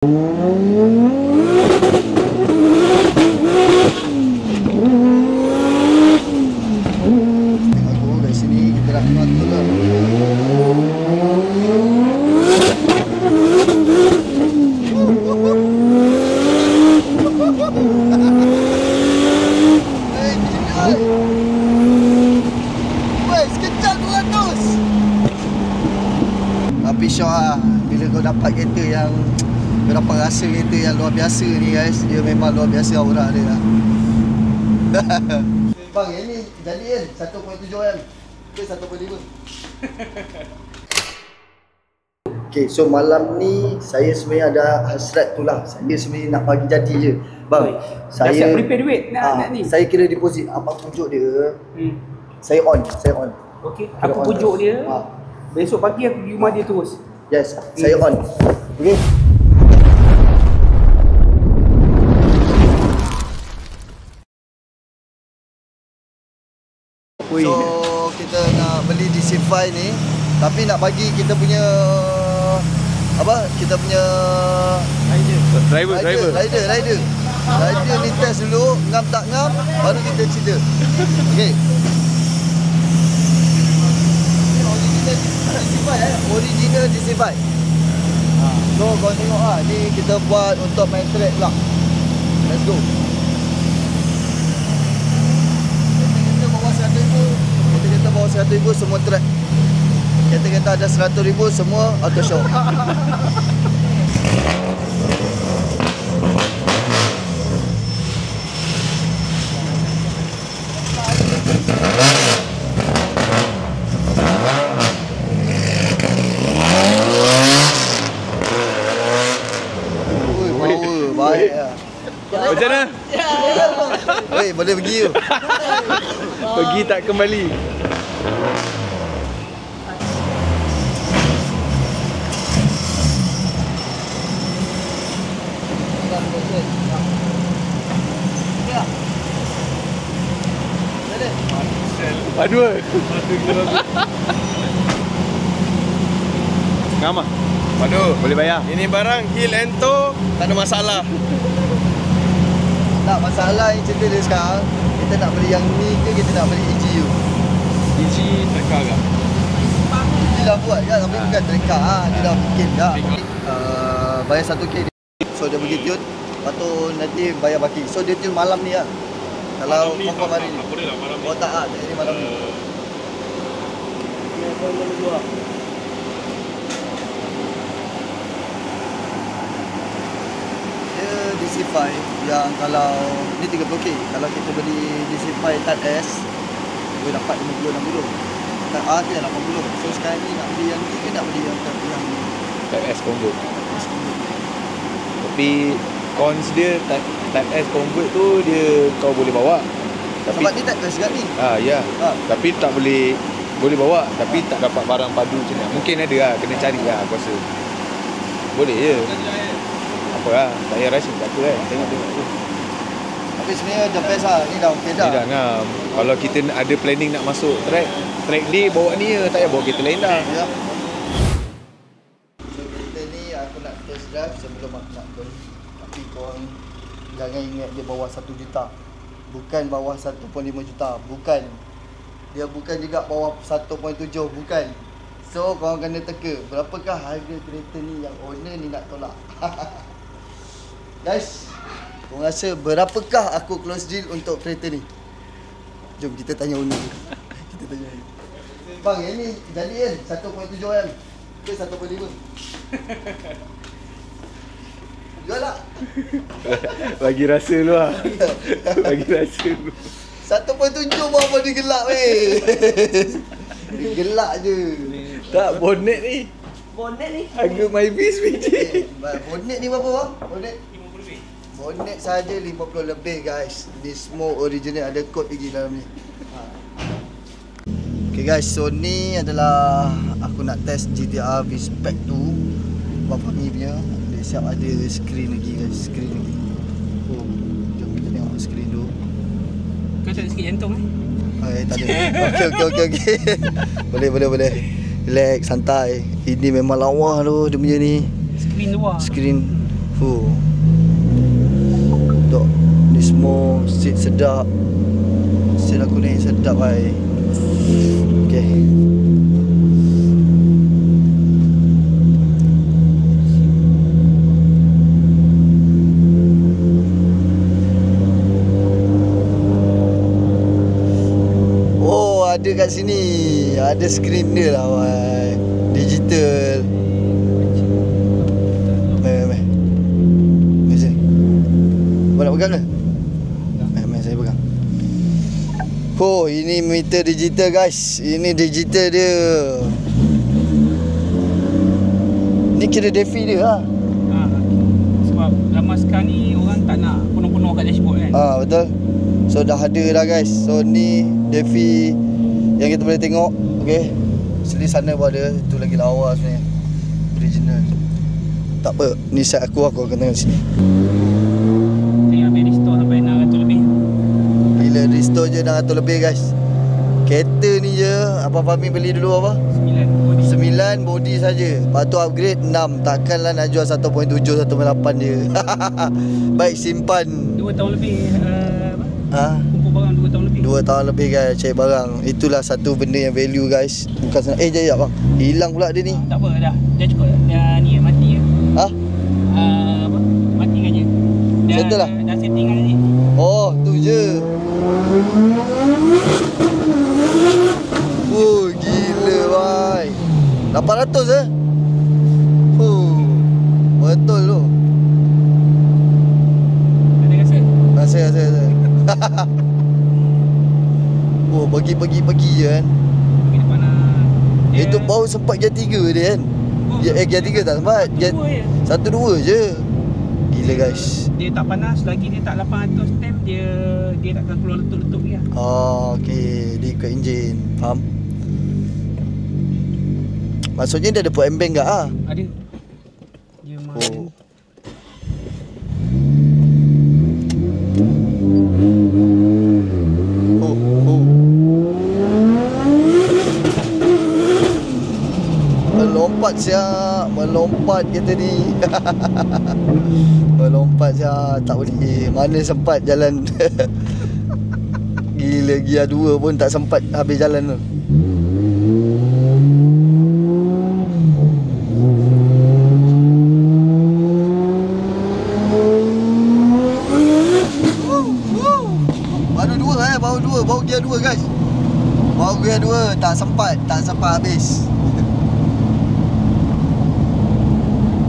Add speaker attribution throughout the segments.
Speaker 1: Dari sini kita dah kenal tu lah. Sekejap 200. Tapi syok lah bila kau dapat kereta yang kau dapat rasa kereta yang luar biasa ni guys. Dia memang luar biasa aura dia lah. Bang, yang ni jadi kan 1.7 kan? Ke 1.5? Okay, so malam ni saya sebenarnya ada hasrat tu lah. Saya sebenarnya nak bagi jadi je. Bang, saya
Speaker 2: siap prepare duit nak ni.
Speaker 1: Saya kira deposit apa pujuk dia. Saya on.
Speaker 2: Okey, aku pujuk dia. Besok pagi aku pergi rumah dia terus.
Speaker 1: Yes, saya on. Okey. So kita nak beli DC5 ni, tapi nak bagi kita punya apa? Kita punya rider ni test dulu, ngam tak ngam, baru kita cerita. Okey. Original DC5. So kau tengok lah, ni kita buat untuk main track pula. Let's go. Kereta bawah 100,000 semua track. Kereta ada 100,000 semua auto show. Baik lah.
Speaker 3: Macam mana?
Speaker 1: Weh, boleh pergi tu.
Speaker 3: Pergi tak kembali. Padu ke? Ngam ah?
Speaker 4: Padu.
Speaker 3: Boleh bayar?
Speaker 4: Ini barang heel and toe, tak ada masalah.
Speaker 1: Tak masalah yang cerita dia sekarang. Kita nak beli yang ni ke kita nak beli EGU?
Speaker 4: EG tracker agak.
Speaker 1: Dia dah buat kan, tapi bukan tracker lah. Dia dah bikin dah. Bayar 1k dia. So dia pergi tune. Lepas tu nanti bayar baki. So dia tune malam ni lah. Kalau confirm hari ni. Oh tak lah, jadi malam ni. Dia DC5 yang kalau ni 30k. Kalau kita beli DC5 Type S, boleh dapat 50-60. Type A dia 80. So sekarang ni nak beli yang ni ke nak beli yang
Speaker 3: Type S convert. Tapi cons dia Type S convert tu dia kau boleh bawa. Tapi
Speaker 1: sebab ni Type S juga ni.
Speaker 3: ya. Tapi tak boleh bawa, tapi tak dapat barang padu macam ni. Mungkin ada lah, kena cari lah aku rasa. Boleh je. Apa lah, tak payah rasa tak apa kan. Tengok tu.
Speaker 1: Tapi sebenarnya the best lah. Ni dah okey dah.
Speaker 3: Ni dah ngam. Kalau kita ada planning nak masuk track ni bawa ni je, tak payah bawa kereta lain dah.
Speaker 1: Ya. So kereta ni aku nak test drive sebelum aku nak beli. Tapi korang jangan ingat dia bawah 1 juta. Bukan bawah 1.5 juta. Bukan. Dia bukan juga bawah 1.7. Bukan. So korang kena teka berapakah harga kereta ni yang owner ni nak tolak. Guys, korang rasa berapakah aku close deal untuk kereta ni? Jom kita tanya owner. Kita tanya owner. Bang, yang ni jadi kan 1.7 kan? Ke 1.5? Jual tak?
Speaker 3: Bagi rasa lu lah. Bagi rasa lu.
Speaker 1: 1.7 apa dia gelak weh. Dia gelak je.
Speaker 3: Tak, bonnet ni.
Speaker 2: Bonnet ni.
Speaker 3: Harga MyBeast biji.
Speaker 1: Bonnet ni berapa bang? Bonnet? 50 lebih. Bonnet saja 50 lebih guys. Ni semua original, ada kod lagi dalam ni. Okay guys, so ni adalah aku nak test GTR V-Spec 2 Bapa ni punya. Dia siap ada screen lagi guys, screen lagi. Oh, jom kita tengok screen dulu.
Speaker 2: Kau tak sikit jantung
Speaker 1: Tak ada. Okey. Boleh. Relax, santai. Ini memang lawa tu dia punya ni.
Speaker 2: Skrin luar.
Speaker 1: Screen Dok, ni semua seat sedap. Seat aku ni sedap hai. Okay. Oh, ada kat sini. Ada skrin dia lah wai. Digital. Meh. Meh sini. Kau nak pegang ke? Meh saya pegang. Oh, ini meter digital guys. Ini digital dia. Ni kira defi dia lah.
Speaker 2: Sebab lama sekarang ni orang tak nak penuh-penuh kat dashboard kan.
Speaker 1: Betul. So dah ada dah guys. So ni defi yang kita boleh tengok. Okay. Seli sana pun ada. Itu lagi lawa sebenarnya. Original. Tak apa. Ni set aku akan tengok sini.
Speaker 2: Tengok habis restore sampai 600 lebih.
Speaker 1: Bila restore je 600 lebih guys. Kereta ni je Abang Fahmi beli dulu apa? 9 body saja. Lepas tu upgrade 6. Takkanlah nak jual 1.7 1.8 je. Baik simpan
Speaker 2: 2 tahun lebih
Speaker 1: ha?
Speaker 2: kumpul barang 2 tahun lebih.
Speaker 1: 2 tahun lebih guys cari barang. Itulah satu benda yang value guys. Bukan senang. Jap bang. Hilang pula dia ni.
Speaker 2: Tak apa dah. Dah cukup dah ni mati je.
Speaker 1: Ha?
Speaker 2: Mati kan je.
Speaker 1: Settle lah?
Speaker 2: Dah setting kan ni.
Speaker 1: Oh tu je. Oh gila bhai. 800 eh? Betul tu.
Speaker 2: Ada rasa?
Speaker 1: Rasa. Oh pagi-pagi je kan.
Speaker 2: Pergi depan
Speaker 1: Itu baru sempat gear 3 dia kan. Gear 3 tak sempat. Gear 1-2 je. Gila guys.
Speaker 2: Dia tak panas lagi, dia tak 800 step, dia takkan keluar letup-letup lagi lah.
Speaker 1: Okey, dia ikut enjin. Faham? Maksudnya dia ada put and bank tak ah?
Speaker 2: Ada. Dia
Speaker 1: Oh. Melompat siap, melompat kereta ni. Melompat siap, tak boleh. Mana sempat jalan. Gila, gear 2 pun tak sempat habis jalan tu. Baru gear 2 guys. Baru gear 2 tak sempat habis.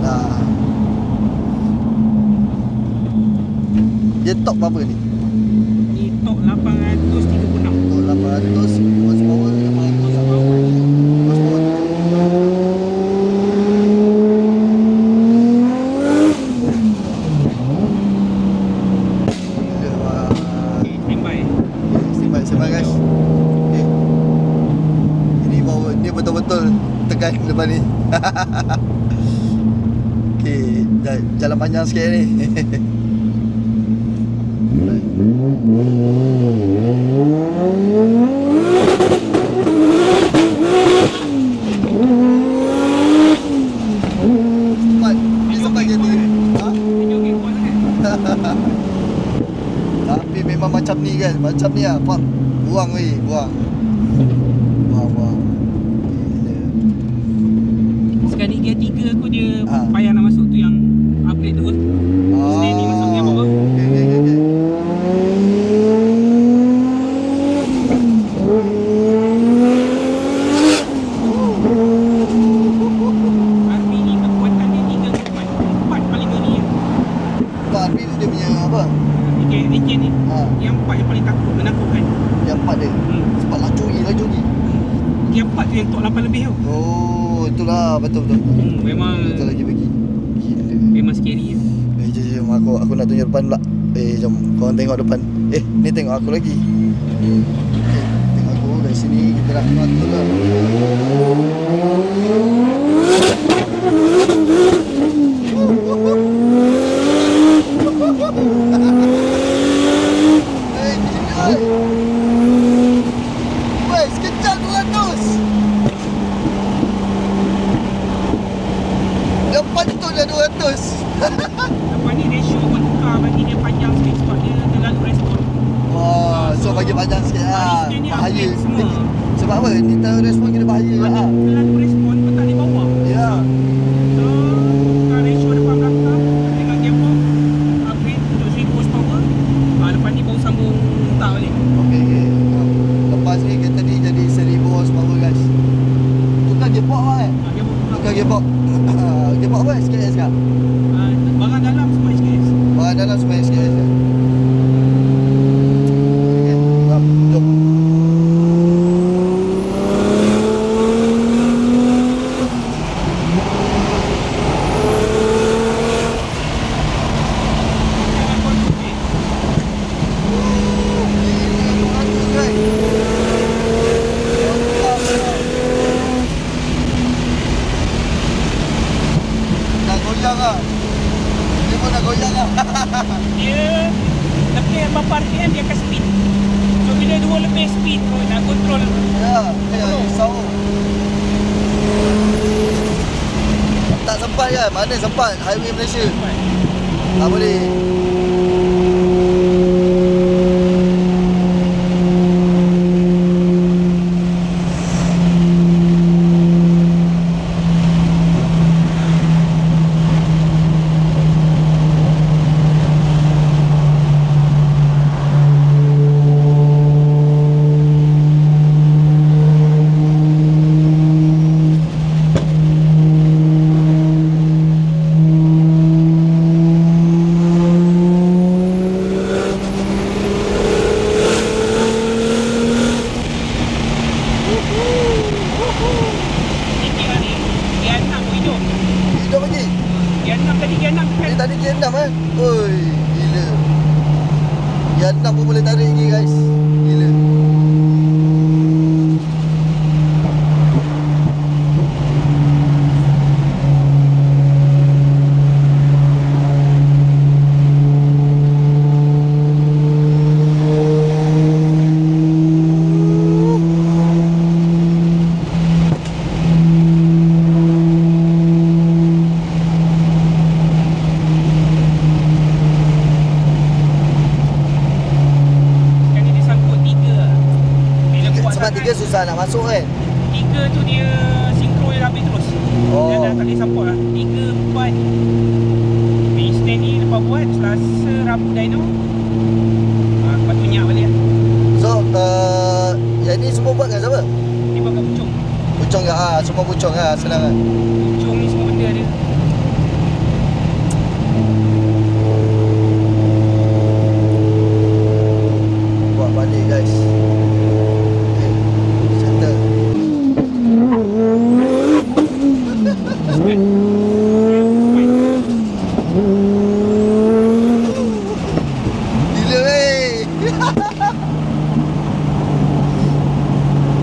Speaker 1: Nah. Dia top berapa ni?
Speaker 2: Ni top 836.
Speaker 1: Oh 800 horsepower 800 horsepower. Standby guys. Okay. Ini bawa ni betul-betul tekan lepas ni. Okey, jalan panjang sikit ni. Sempat je tu. Tapi memang macam ni kan. Macam ni lah. Pak. Buang weh. Buang.
Speaker 2: Sekali gear 3 aku dia payah nak masuk tu yang upgrade tu. Senin ni masuk gear bawah.
Speaker 1: Okay.
Speaker 2: RP ni kekuatan dia 3 4 paling gini ya.
Speaker 1: RP tu dia punya apa?
Speaker 2: Engine ni yang 4 yang paling takut menakutkan.
Speaker 1: Yang 4 dia. Sebab laju lagi.
Speaker 2: Yang 4 tu yang top 8 lebih tu.
Speaker 1: Oh, itulah betul.
Speaker 2: Memang
Speaker 1: Betul lagi bagi. Gila.
Speaker 2: memang scary ya.
Speaker 1: Jom aku nak tunjuk depan pula. Jom korang tengok depan. Ni tengok aku lagi. Tengok aku dari sini kita nak tengok tu lah. Weh, sekejap 200. Lepas tu dah 200.
Speaker 2: lepas ni ratio pun tukar bagi dia panjang sikit sebab dia terlalu respon.
Speaker 1: Oh, so bagi panjang sikit lah.
Speaker 2: Ni
Speaker 1: Bahaya.
Speaker 2: upgrade semua.
Speaker 1: Sebab apa? Ni terlalu respon kena bahaya lah.
Speaker 2: Terlalu respon kau tak boleh bawa.
Speaker 1: Ya.
Speaker 2: So tukar ratio depan belakang dengan gearbox, upgrade untuk 1000 horsepower. Lepas ni baru sambung tak balik.
Speaker 1: Okey. Lepas ni kereta ni jadi 1000 horsepower guys. Tukar gearbox lah kan?
Speaker 2: Gearbox
Speaker 1: Tukar gearbox. Gearbox apa? SKS kah?
Speaker 2: barang dalam semua SKS.
Speaker 1: Barang dalam semua SKS kan? Okay, jom.
Speaker 2: Dia lebih berapa RPM dia akan speed. So bila 2 lebih speed tu nak control.
Speaker 1: Ya, risau. Tak sempat kan? Mana sempat highway Malaysia? Tak boleh. Ni tadi gear 6 kan? Oi, gila. Gear 6 pun boleh tarik ni guys. Gila. Tiga susah nak masuk kan?
Speaker 2: 3 tu dia sinkro dia habis terus. Dia dah tak boleh support lah. 3, 4 stand ni lepas buat Selasa, Rabu dyno. Lepas tu nyak balik lah.
Speaker 1: So, yang ni semua buat kan siapa?
Speaker 2: Dia buat kat Puchong.
Speaker 1: Puchong ke? Semua Puchong lah, senang kan?
Speaker 2: Puchong ni semua benda dia.
Speaker 1: Buat balik guys.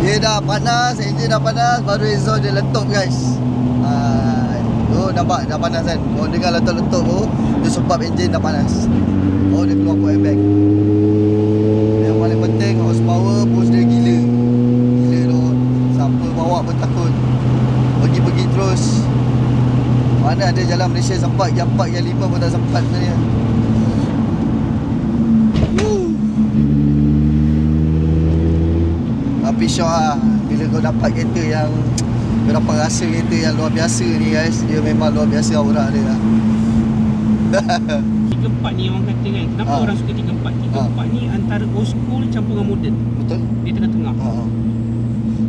Speaker 1: Dia dah panas, enjin dah panas, baru exhaust dia letup guys. Oh nampak dah panas kan. Oh dengar letup-letup tu, dia sebab enjin dah panas. Oh dia keluar put airbag. Yang paling penting horsepower boost dia gila. Gila tu. Siapa bawa pun takut. Pergi-pergi terus. Mana ada jalan Malaysia sempat yang 4 yang 5 pun tak sempat sebenarnya. Tapi syok lah bila kau dapat kereta yang kau dapat rasa kereta yang luar biasa ni guys. Dia memang luar biasa aura dia lah.
Speaker 2: 3-4 ni orang kata kan, kenapa orang suka 3-4? 3-4 ni antara old school campur dengan modern.
Speaker 1: Betul.
Speaker 2: Dia tengah-tengah.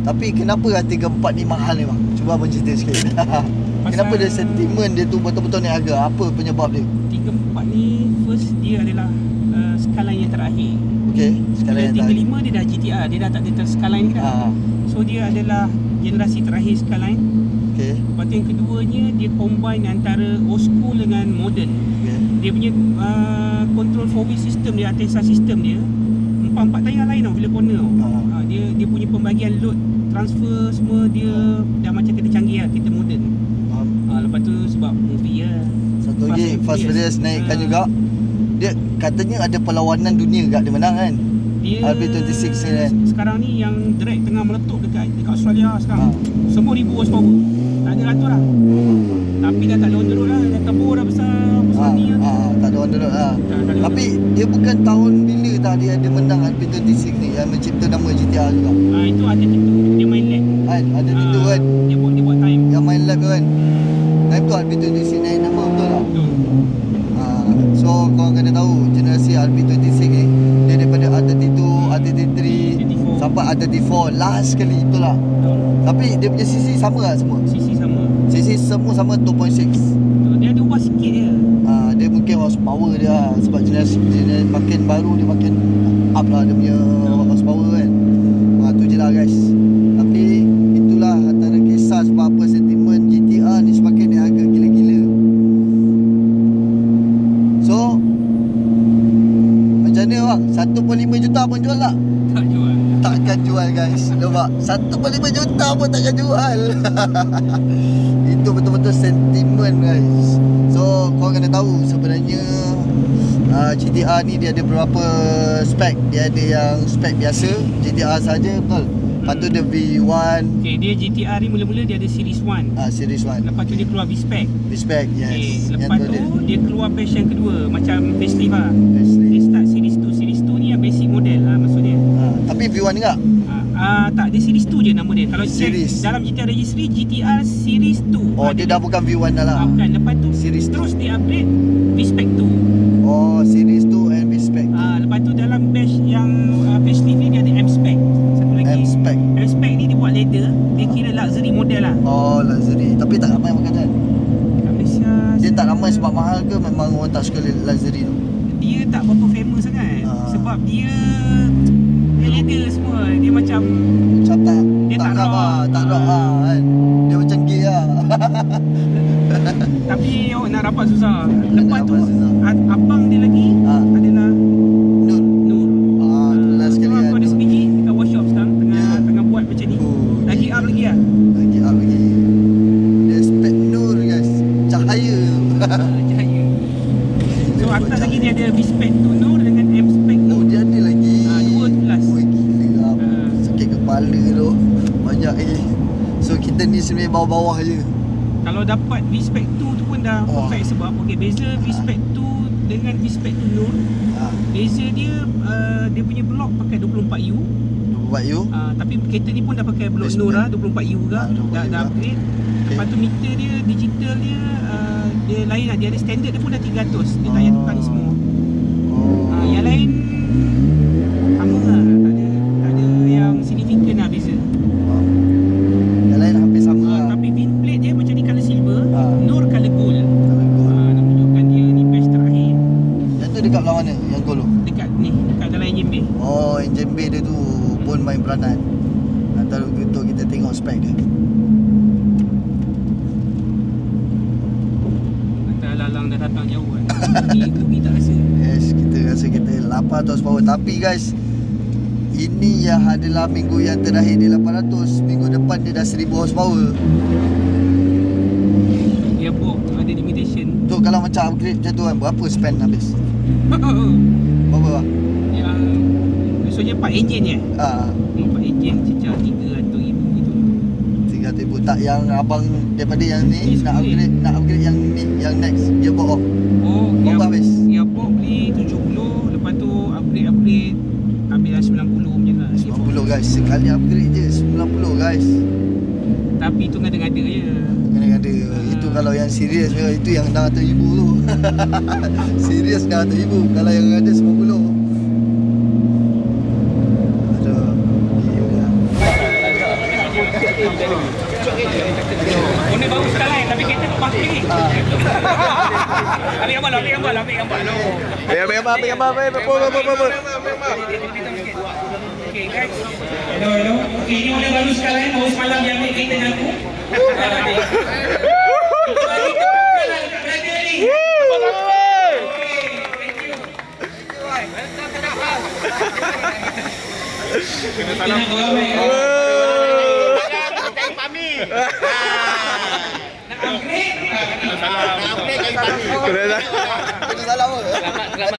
Speaker 1: Tapi kenapa 3-4 ni mahal ni bang? Cuba abang cerita sikit. Kenapa dia sentimen dia tu betul-betul ni harga? Apa penyebab dia?
Speaker 2: 3-4 ni first dia adalah skyline yang terakhir.
Speaker 1: Okey, skyline yang terakhir.
Speaker 2: 3-5 dia dah GTR, dia dah tak ada skyline ni dah. So dia adalah generasi terakhir skyline.
Speaker 1: Okey.
Speaker 2: Lepas tu yang keduanya dia combine antara old school dengan modern.
Speaker 1: Okey.
Speaker 2: Dia punya control 4-wheel system dia, Atesa system dia 4 tayar lain tau bila corner tau. Dia punya pembagian load transfer semua dia dah macam kereta canggih lah, kereta modern. Lepas tu sebab movie lah.
Speaker 1: Satu lagi Fast Furious naikkan juga. Dia katanya ada perlawanan dunia kat dia menang kan?
Speaker 2: Dia
Speaker 1: RB26 ni kan?
Speaker 2: Sekarang ni yang drag tengah meletup dekat Australia sekarang. Semua 1000 horsepower. Tak ada ratus lah. Tapi dah tak lawan teruk lah. Dah kebur dah besar ni lah.
Speaker 1: download lah.
Speaker 2: download.
Speaker 1: Tapi dia bukan tahun bila tak dia ada menang RP26 ni yang mencipta nama GTR juga.
Speaker 2: Itu ada tentu dia main lab.
Speaker 1: Kan ada itu kan
Speaker 2: Dia buat time.
Speaker 1: yang main lab tu kan. Time tu RP26 naik nama betul tak?
Speaker 2: Betul.
Speaker 1: So korang kena tahu generasi RP26 ni dia daripada R32, R33
Speaker 2: R34.
Speaker 1: sampai R34 last sekali betul tak?
Speaker 2: Betul.
Speaker 1: Tapi dia punya CC sama tak semua?
Speaker 2: Sisi sama.
Speaker 1: CC semua sama 2.6.
Speaker 2: Betul. Dia ada ubah sikit je.
Speaker 1: Dia mungkin horsepower dia lah. Sebab jenis makin baru dia makin up lah dia punya horsepower kan. Tu je lah guys. Tapi itulah antara kisah sebab apa sentimen GTR ni semakin naik harga gila-gila. So macam mana bang? 1.5 juta pun jual tak?
Speaker 2: Tak jual.
Speaker 1: Takkan jual guys. Nampak? 1.5 juta pun takkan jual. Itu betul-betul sentimen guys. So korang kena tahu sebenarnya GTR ni dia ada beberapa spek. Dia ada yang spek biasa GTR saja betul. Lepas tu dia V1
Speaker 2: Okay, dia GTR ni mula-mula dia ada Series 1.
Speaker 1: Series 1.
Speaker 2: Lepas tu dia keluar V-Spec.
Speaker 1: V-Spec yes.
Speaker 2: Okay,
Speaker 1: Yang
Speaker 2: lepas tu
Speaker 1: ada
Speaker 2: dia keluar batch yang kedua macam facelift lah.
Speaker 1: facelift.
Speaker 2: Dia start Series 2. Series 2 ni yang basic model lah maksudnya.
Speaker 1: Tapi V1 juga.
Speaker 2: Tak, dia Series 2 je nama dia. Kalau check
Speaker 1: Series.
Speaker 2: dalam GTR registry GTR Series 2.
Speaker 1: Oh dia dah bukan V1 dah lah.
Speaker 2: Bukan. Lepas tu
Speaker 1: Series
Speaker 2: terus dia upgrade V-Spec 2.
Speaker 1: Oh Series 2 and V-Spec.
Speaker 2: Lepas tu dalam batch yang facelift ni dia ada M-Spec. Satu lagi.
Speaker 1: M-Spec.
Speaker 2: M-Spec ni dia buat leather. Dia kira luxury model lah.
Speaker 1: Oh luxury. Tapi tak ramai makan kan?
Speaker 2: Kat Malaysia
Speaker 1: Dia tak ramai sebab mahal ke memang orang tak suka luxury tu?
Speaker 2: dia tak berapa famous sangat. Sebab dia leather semua. Dia macam
Speaker 1: Macam
Speaker 2: Dia tak
Speaker 1: rock
Speaker 2: rock.
Speaker 1: lah. Tak rock lah kan. Dia macam gay lah.
Speaker 2: tapi awak nak dapat susah.
Speaker 1: Nak
Speaker 2: Lepas tu
Speaker 1: dapat susah.
Speaker 2: abang dia lagi adalah
Speaker 1: Nur.
Speaker 2: Nur.
Speaker 1: Tu last sekali
Speaker 2: Aku
Speaker 1: kan.
Speaker 2: ada sebiji kat workshop sekarang tengah buat macam ni. Lagi up lagi lah.
Speaker 1: Lagi up lagi. Dia spek Nur guys. Cahaya tu.
Speaker 2: Cahaya. So atas lagi dia ada V-Spec tu Nur dengan M-Spec
Speaker 1: Oh
Speaker 2: Nur.
Speaker 1: dia ada lagi.
Speaker 2: Dua tu last.
Speaker 1: Oh gila lah. Sakit kepala tu. Banyak So kita ni sebenarnya bawah-bawah je.
Speaker 2: Kalau dapat V-Spec 2 tu pun dah perfect sebab beza V-Spec 2 dengan V-Spec 2 Nur. Beza dia dia punya blok pakai 24U.
Speaker 1: Buat you.
Speaker 2: Tapi kereta ni pun dah pakai blok Nur lah 24U juga.
Speaker 1: 24U
Speaker 2: Dah
Speaker 1: lah.
Speaker 2: upgrade. Lepas tu meter dia digital dia dia lain lah. Dia ada standard dia pun dah 300. Dia tak payah tukar ni semua. Yang lain sama lah. Tak ada yang significant lah beza.
Speaker 1: Yang lain hampir sama lah.
Speaker 2: Tapi VIN plate dia macam ni colour silver, Nur colour gold.
Speaker 1: Kalau gold.
Speaker 2: Nak tunjukkan dia ni batch terakhir.
Speaker 1: Yang tu dekat belah mana? Yang gold tu?
Speaker 2: Dekat ni, dekat dalam engine bay.
Speaker 1: Oh engine bay dia tu pun main peranan. Antara untuk kita tengok spek dia.
Speaker 2: Antara lalang dah datang jauh kan. Ni tak rasa.
Speaker 1: Yes, kita rasa kita 800 power. Tapi guys, ini yang adalah minggu yang terakhir dia 800. Minggu depan dia dah 1000 horsepower.
Speaker 2: Dia box ada limitation.
Speaker 1: Tu kalau macam upgrade macam tu kan, berapa spend habis? Berapa lah?
Speaker 2: Yang maksudnya 4 engine je. 4 engine cecah 300,000 gitu.
Speaker 1: 300,000 tak yang abang daripada yang ni
Speaker 2: Ni
Speaker 1: nak
Speaker 2: sekali.
Speaker 1: upgrade yang ni, yang next dia bawa.
Speaker 2: Oh,
Speaker 1: Berapa habis?
Speaker 2: Yang box beli 70, lepas tu upgrade ambil lah 90 macam lah.
Speaker 1: 90 guys, sekali upgrade je 90 guys.
Speaker 2: Tapi tu ngada-ngada je.
Speaker 1: Kadang-kadang itu kalau yang serius itu yang 600,000 tu. Serius 600,000 kalau yang ada 90. Aduh. Gila.
Speaker 2: Ini baru sekali tapi kita lepas lagi. Ambil gambar.
Speaker 3: Ambil gambar.
Speaker 2: Okay guys. Hello. Okay, ini oleh baru sekali baru semalam dia ambil kereta dengan aku. Bagi kepada berada ni. Kena salam. Nak upgrade?
Speaker 1: Kena salam apa?